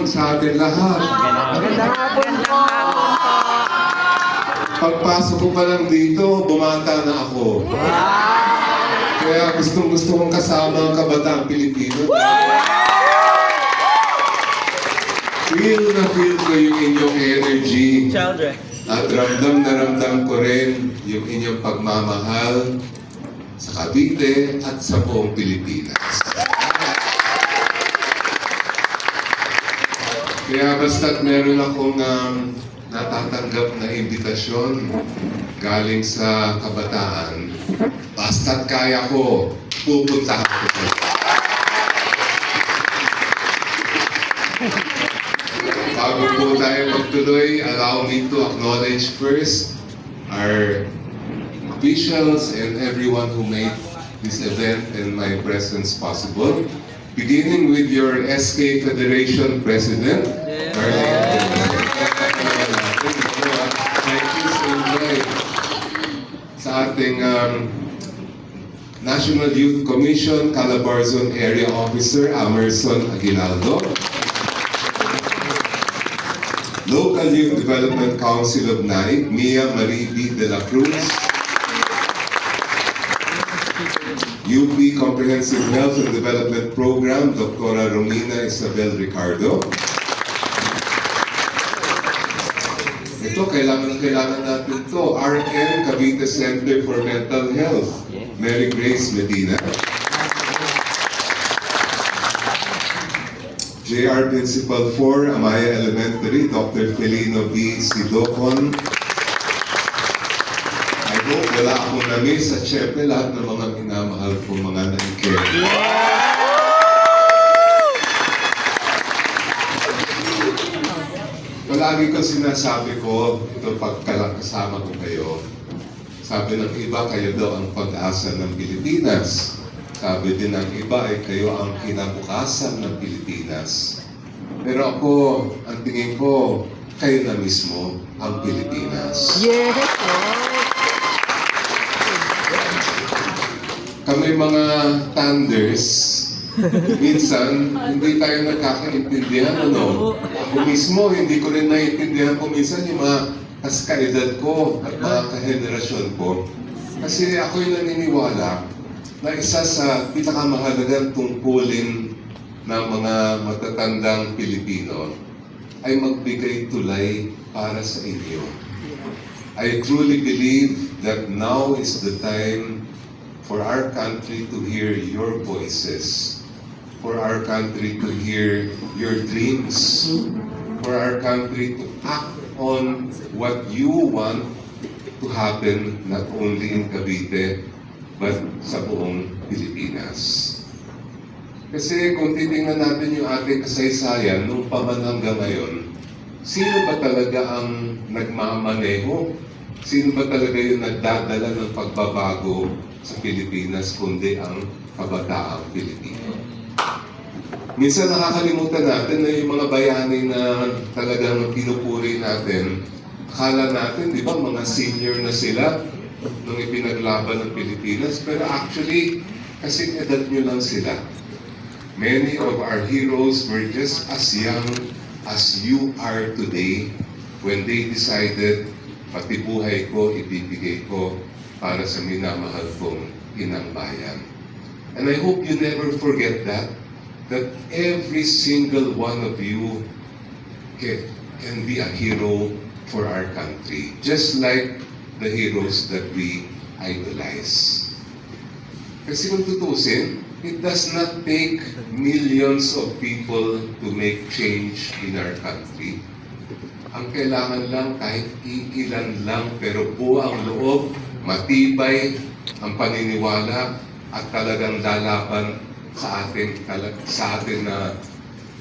hapon sa atin lahat. Magandang hapon po. Pagpasok ko pa lang dito, bumata na ako. Kaya gusto kong kasama ang kabataang Pilipino. Feel ko yung inyong energy. Children. At ramdam na ramdam ko rin yung inyong pagmamahal sa Cavite at sa buong Pilipinas. Kaya basta't meron akong natatanggap na imbitasyon galing sa kabataan, basta't kaya ko, pupunta ako. Bago po tayo magtuloy, allow me to acknowledge first our officials and everyone who made this event and my presence possible. Beginning with your SK Federation President, Arlene. Thank you so much. Sa ating National Youth Commission, Calabarzon Area Officer, Amerson Aguinaldo. Local Youth Development Council of Naik, Mia Marie B. de la Cruz. UP Comprehensive Health and Development Program, Dr. Romina Isabel Ricardo. Ito, kailangan natin ito. RN Cavite Center for Mental Health, Mary Grace Medina. JR Principal 4, Amaya Elementary, Dr. Felino B. Sidocon. I hope wala akong na-miss at syempre lahat ng mga minamahal kong mga naikere. Palagi ko sinasabi ko, ito pagkasama ko kayo, sabi ng iba, kayo daw ang pag-asa ng Pilipinas. Sabi din ng iba ay kayo ang kinabukasan ng Pilipinas. Pero ako, ang tingin ko, kayo na mismo ang Pilipinas. Yes, Kami mga thunders, minsan, hindi tayo nagkakaintindihan, ano? Ako mismo, hindi ko rin naiintindihan ko minsan yung mga kaskaedad ko at mga kahenerasyon ko. Kasi ako'y naniniwala na isa sa pinakamahalagang tungkulin ng mga matatandang Pilipino ay magbigay tulay para sa inyo. I truly believe that now is the time for our country to hear your voices, for our country to hear your dreams, for our country to act on what you want to happen not only in Cavite, but sa buong Pilipinas. Kasi kung titingnan natin yung ating kasaysayan, nung pa man hanggang ngayon, sino ba talaga ang nagmamaneho? Sino ba talaga yung nagdadala ng pagbabago sa Pilipinas, kundi ang kabataang Pilipino? Minsan nakakalimutan natin na yung mga bayani na talagang pinupuri natin, akala natin, di ba, mga senior na sila nung ipinaglaban ng Pilipinas, pero actually, kasing edad nyo lang sila. Many of our heroes were just as young as you are today when they decided, pati buhay ko, ibibigay ko para sa minamahal kong inang bayan. And I hope you never forget that every single one of you can be a hero for our country, just like the heroes that we idolize. Kasi kung tutusin, it does not take millions of people to make change in our country. Ang kailangan lang kahit iilan lang pero buo ang loob, matibay ang paniniwala at talagang lalaban sa atin na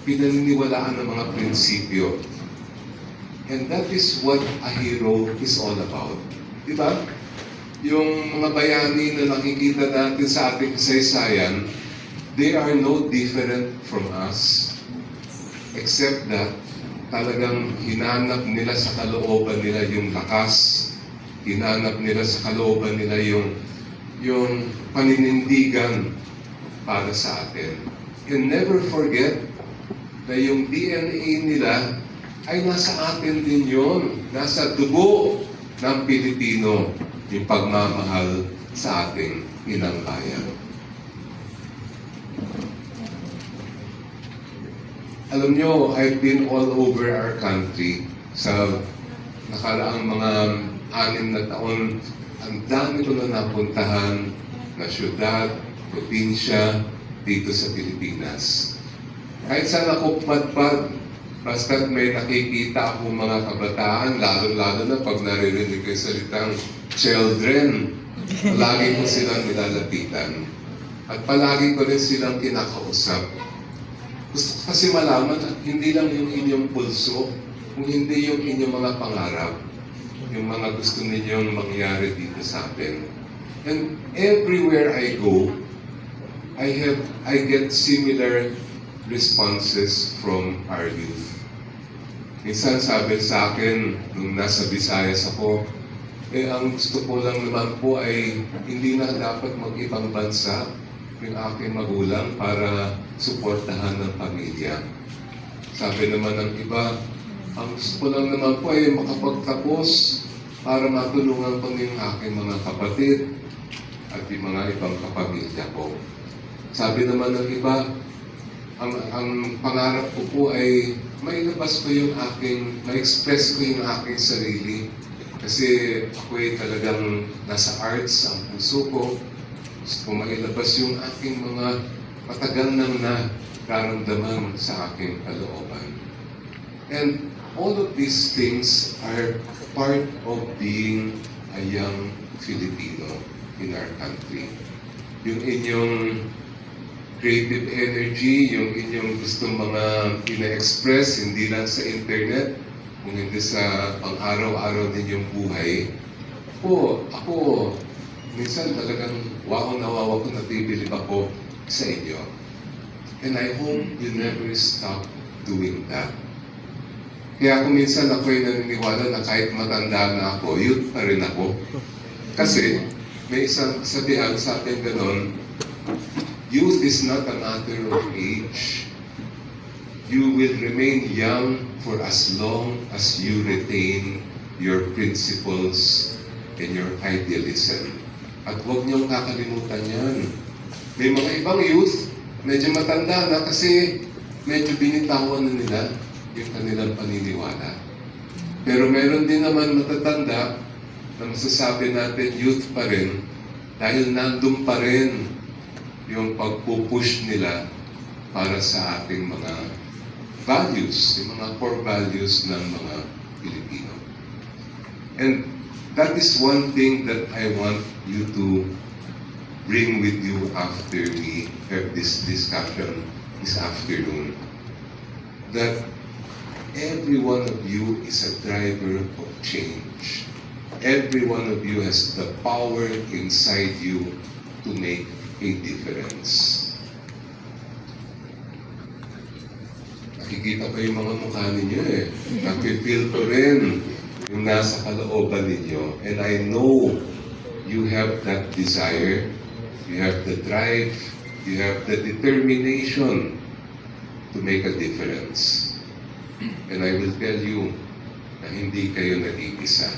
pinaniniwalaan ng mga prinsipyo. And that is what a hero is all about. Diba? Yung mga bayani na nakikita natin sa ating kasaysayan, they are no different from us, except that talagang hinanap nila sa kalooban nila yung lakas, hinanap nila sa kalooban nila yung paninindigan para sa atin. And never forget na yung DNA nila ay nasa atin din yun. Nasa dugo ng Pilipino yung pagmamahal sa ating inang bayan. Alam nyo, I've been all over our country sa nakaraang mga 6 na taon. Ang dami ko na napuntahan na syudad, probinsya, dito sa Pilipinas. Kahit saan ako padpad, basta may nakikita akong mga kabataan, lalo-lalo na pag naririnig ko yung salitang children, palagi ko silang nilalapitan. At palagi ko rin silang kinakausap. Gusto ko kasi malaman na hindi lang yung inyong pulso, kung hindi yung inyong mga pangarap, yung mga gusto ninyong mangyari dito sa atin. And everywhere I go, I get similar responses from our youth. Minsan sabi sa akin, nung nasa Visayas ako, ang gusto ko lang naman po ay hindi na dapat mag-ibang bansa yung aking magulang para suportahan ng pamilya. Sabi naman ng iba, ang gusto ko lang naman po ay makapagtapos para matulungan ko yung aking mga kapatid at yung mga ibang kapamilya ko. Sabi naman ng iba, ang pangarap ko po ay mailabas ko yung ma-express ko yung aking sarili. Kasi ako ay talagang nasa arts ang puso ko. Gusto ko mailabas yung aking mga matagal nang nararamdaman sa aking kalooban. And all of these things are part of being a young Filipino in our country. Yung inyong creative energy, yung inyong gustong mga ina-express, hindi lang sa internet, kung hindi sa pang-araw-araw ninyong buhay. Ako, minsan talagang wow na wow ako, nabibilib ako sa inyo. And I hope you never stop doing that. Kaya kung minsan ako'y naniniwala na kahit matanda na ako, youth pa rin ako. Kasi may isang kasabihan sa atin ganon, youth is not a matter of age. You will remain young for as long as you retain your principles and your idealism. At huwag niyong kakalimutan yan. May mga ibang youth, medyo matanda na kasi medyo binitawan na nila yung kanilang paniniwala. Pero meron din naman matatanda na masasabi natin youth pa rin dahil nandun pa rin yung pagpupush nila para sa ating mga values, yung mga core values ng mga Pilipino. And that is one thing that I want you to bring with you after we have this discussion this afternoon. That every one of you is a driver of change. Every one of you has the power inside you to make a difference. Nakikita ko yung mga mukha ninyo eh. Napipil ko rin yung nasa kalooban ninyo. And I know you have that desire, you have the drive, you have the determination to make a difference. And I will tell you na hindi kayo nag-iisa.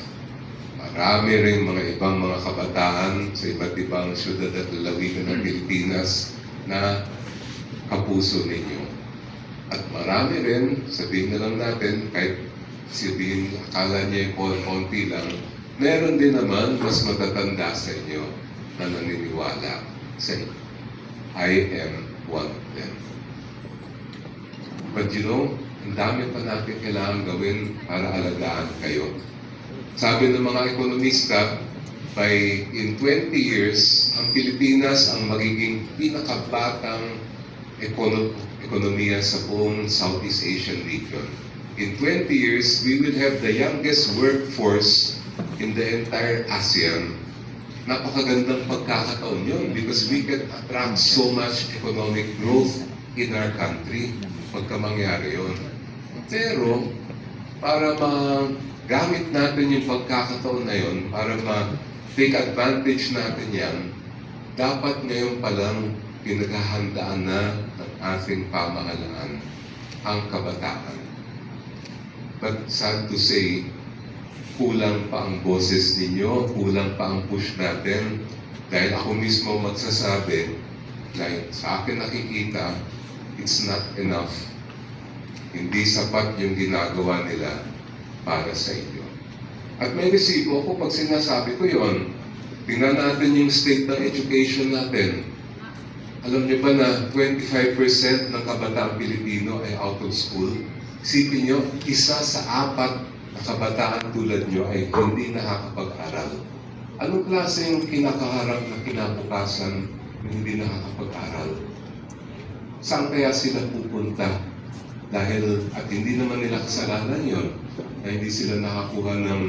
Marami rin mga ibang mga kabataan sa iba't ibang syudad at lalawigan ng Pilipinas na kapuso ninyo. At marami rin, sabihin na lang natin, kahit sabihin, akala niya yung konti lang, meron din naman mas matatanda sa inyo na naniniwala sa inyo. I am one of them. But you know, ang dami pa natin kailangan gawin para alagaan kayo. Sabi ng mga ekonomista, in 20 years, ang Pilipinas ang magiging pinakabatang ekonomiya sa buong Southeast Asian region. In 20 years, we will have the youngest workforce in the entire ASEAN. Napakagandang pagkakataon yun because we can attract so much economic growth in our country pagka mangyari yun. Pero, para magamit natin yung pagkakataon na yun, para ma-take advantage natin yan, dapat ngayon pa lang pinaghahandaan na ng ating pamahalaan ang kabataan. But sad to say, kulang pa ang boses ninyo, kulang pa ang push natin. Dahil ako mismo magsasabi, like sa akin nakikita, it's not enough. Hindi sapat yung ginagawa nila para sa inyo. At may resibo ako pag sinasabi ko yon. Tingnan natin yung state ng education natin. Alam niyo ba na 25% ng kabataang Pilipino ay out of school? Isipin niyo, isa sa 4 na kabataan tulad niyo ay hindi nakakapag-aral. Anong klaseng kinakaharap na kinabukasan na hindi nakakapag-aral? Saan kaya sila pupunta? Dahil, at hindi naman nila kasalanan yon, na hindi sila nakakuha ng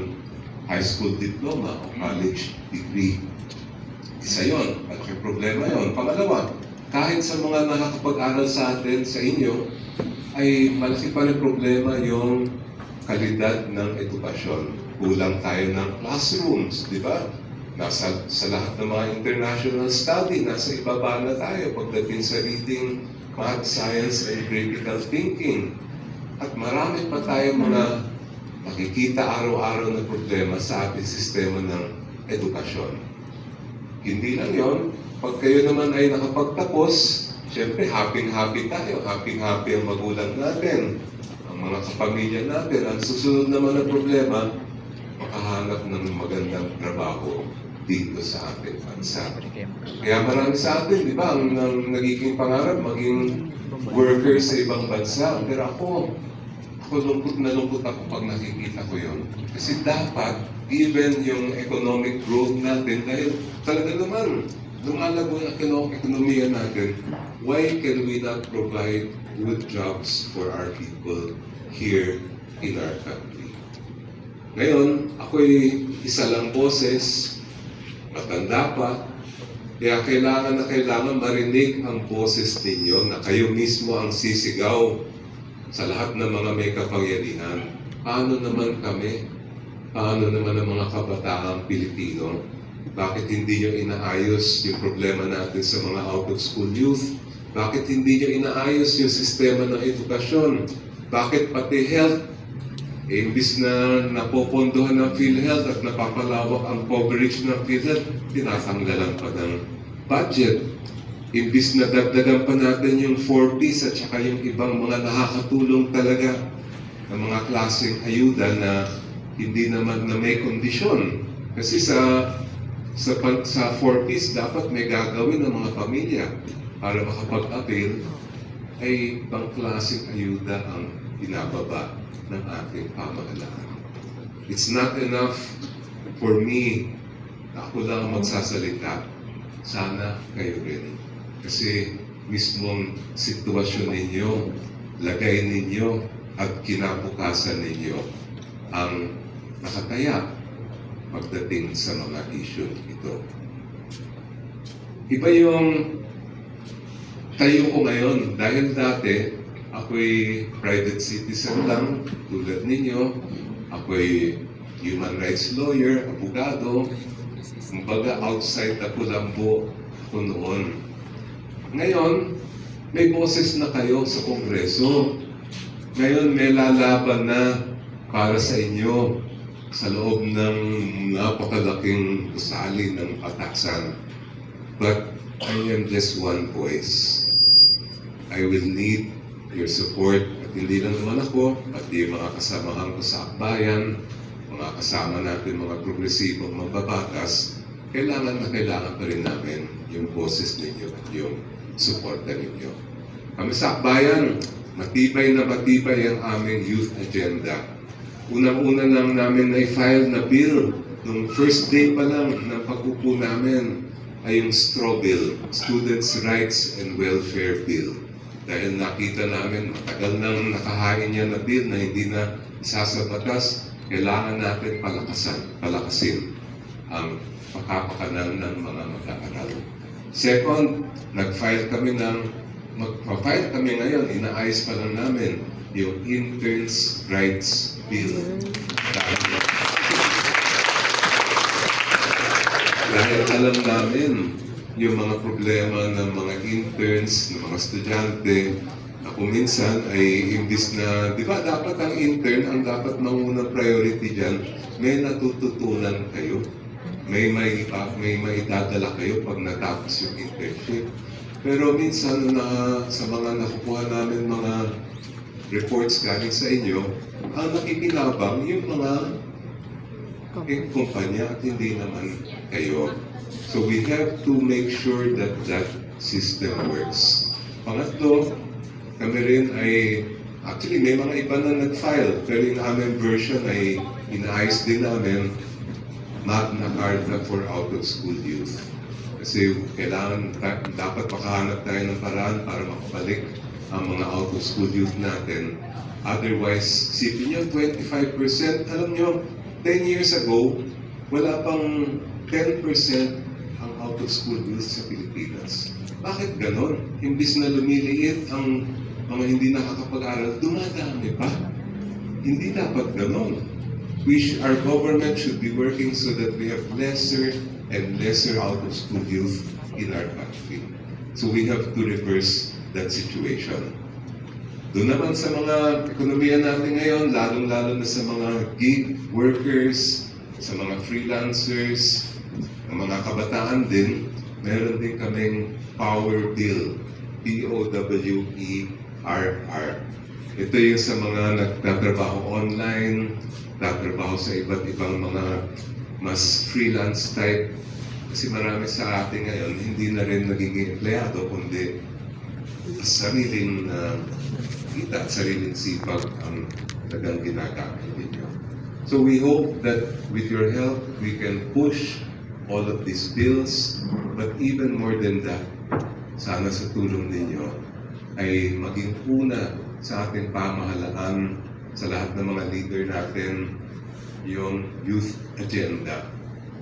high school diploma o college degree. Isa yon, malaking problema yon. Pangalawa, kahit sa mga nakakapag-aral sa atin, sa inyo, ay malaki pa rin problema yung kalidad ng edukasyon. Kulang tayo ng classrooms, di ba? Sa lahat ng mga international study, nasa ibaba na tayo pagdating sa reading, math, science, and critical thinking. At marami pa tayo mga makikita araw-araw na problema sa ating sistema ng edukasyon. Hindi lang yon, pag kayo naman ay nakapagtapos, siyempre, happy-happy tayo. Happy-happy ang magulang natin, ang mga kapamilya natin. Ang susunod naman na problema, makahanap ng magandang trabaho dito sa ating bansa. Kaya marami sa atin, di ba, ang nagiging pangarap, maging worker sa ibang bansa. Pero ako lungkot na lungkot ako pag nakikita ko yun. Kasi dapat, given yung economic growth natin, dahil talaga naman, lumalago ang ekonomiya natin, why can we not provide good jobs for our people here in our country? Ngayon, ako'y isa lang boses, matanda pa, kaya kailangan marinig ang boses ninyo na kayo mismo ang sisigaw sa lahat ng mga may kapangyarihan. Paano naman kami? Paano naman ang mga kabataang Pilipino? Bakit hindi nyo inaayos yung problema natin sa mga out-of-school youth? Bakit hindi nyo inaayos yung sistema ng edukasyon? Bakit pati health, imbis na napopondohan ng PhilHealth at napapalawak ang coverage ng PhilHealth, tinatanggalan pa ng budget. Imbis na dagdagan pa natin yung 4Ps at saka yung ibang mga nakakatulong talaga ng mga klaseng ayuda na hindi naman na may kondisyon. Kasi sa 4Ps, dapat may gagawin ng mga pamilya para makapag-avail, ay ibang klaseng ayuda ang binababa ng ating pamahalaan. It's not enough for me na ako lang magsasalita. Sana kayo rin. Kasi mismong sitwasyon ninyo, lagay ninyo, at kinabukasan ninyo ang nakataya pagdating sa mga issue ito. Iba yung tayo ko ngayon dahil dati ako'y private citizen lang tulad ninyo. Ako'y human rights lawyer, abogado. Kumbaga outside the kulambo ko noon. Ngayon, may boses na kayo sa Kongreso. Ngayon may lalaban na para sa inyo sa loob ng napakalaking gusali ng patasan. But I am just one voice. I will need your support at hindi lang naman ako, pati mga kasamahan ko sa akbayan, mga kasama natin, mga progresibong mambabatas, kailangan pa rin namin yung boses ninyo at yung suporta ninyo. Kami sa akbayan, matibay na matibay ang aming youth agenda. Unang-una lang namin na-file na bill, nung first day pa lang ng pag-upo namin, ay yung STRO Bill, Students' Rights and Welfare Bill. Dahil nakita namin, matagal nang nakahain niya na bill na hindi na isa sa batas, kailangan natin palakasin ang pakapakanan ng mga mag-aaral. Second, mag-file kami ngayon, inaayos pa lang namin yung Interns' Rights Bill. Dahil alam namin yung mga problema ng mga interns, ng mga estudyante, Kung minsan ay imbis na, di ba dapat ang intern, ang dapat mangunang priority dyan, may natututunan kayo. May maidadala kayo pag natapos yung internship. Pero minsan sa mga nakukuha namin mga reports galing sa inyo, ang nakikinabang yung mga kumpanya at hindi naman kayo. So we have to make sure that that system works. Pangatlo, kami rin ay, actually may mga iba na nag-file, pero yung aming version ay inaayos din namin Magna Carta for out-of-school youth. Kasi kailangan, dapat makahanap tayo ng paraan para makabalik ang mga out-of-school youth natin. Otherwise, sipin nyo, 25%, alam nyo, 10 years ago, wala pang 10% ang out-of-school youth sa Pilipinas. Bakit ganon? Imbis na lumiliit ang mga hindi nakakapag-aral, dumadami pa. Hindi dapat ganon. Our government should be working so that we have lesser and lesser out-of-school youth in our country. So we have to reverse that situation. Doon naman sa mga ekonomiya natin ngayon, lalong-lalo na sa mga gig workers, sa mga freelancers, ng mga kabataan din, meron din kaming Power Bill, POWERR. Ito yung sa mga nagtatrabaho online, nagtatrabaho sa iba't ibang mga mas freelance type. Kasi marami sa atin ngayon, hindi na rin nagiging empleyado, kundi sariling kita, sariling sipag ang tagang ginagamit ninyo. So we hope that with your help, we can push all of these bills, but even more than that, sana sa tulong ninyo ay maging una sa ating pamahalaan, sa lahat ng mga leader natin, yung youth agenda,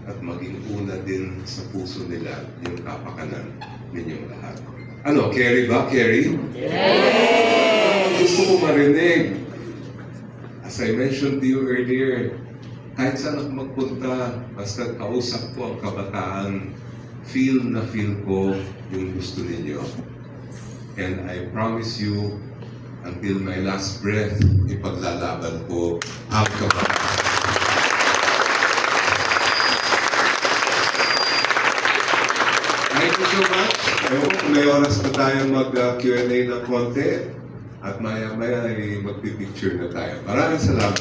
at maging una din sa puso nila yung kapakanan ninyong lahat. Ano, carry ba? Carry? Yes! Gusto ko marinig. As I mentioned to you earlier, kahit saan ako magpunta, basta kausap ko ang kabataan, feel ko yung gusto ninyo. And I promise you, until my last breath, ipaglalaban ko ang kabataan. Thank you so much. Ewan kung may oras pa tayo mag-Q&A ng konti. At maya-maya ay magpipicture na tayo. Maraming salamat.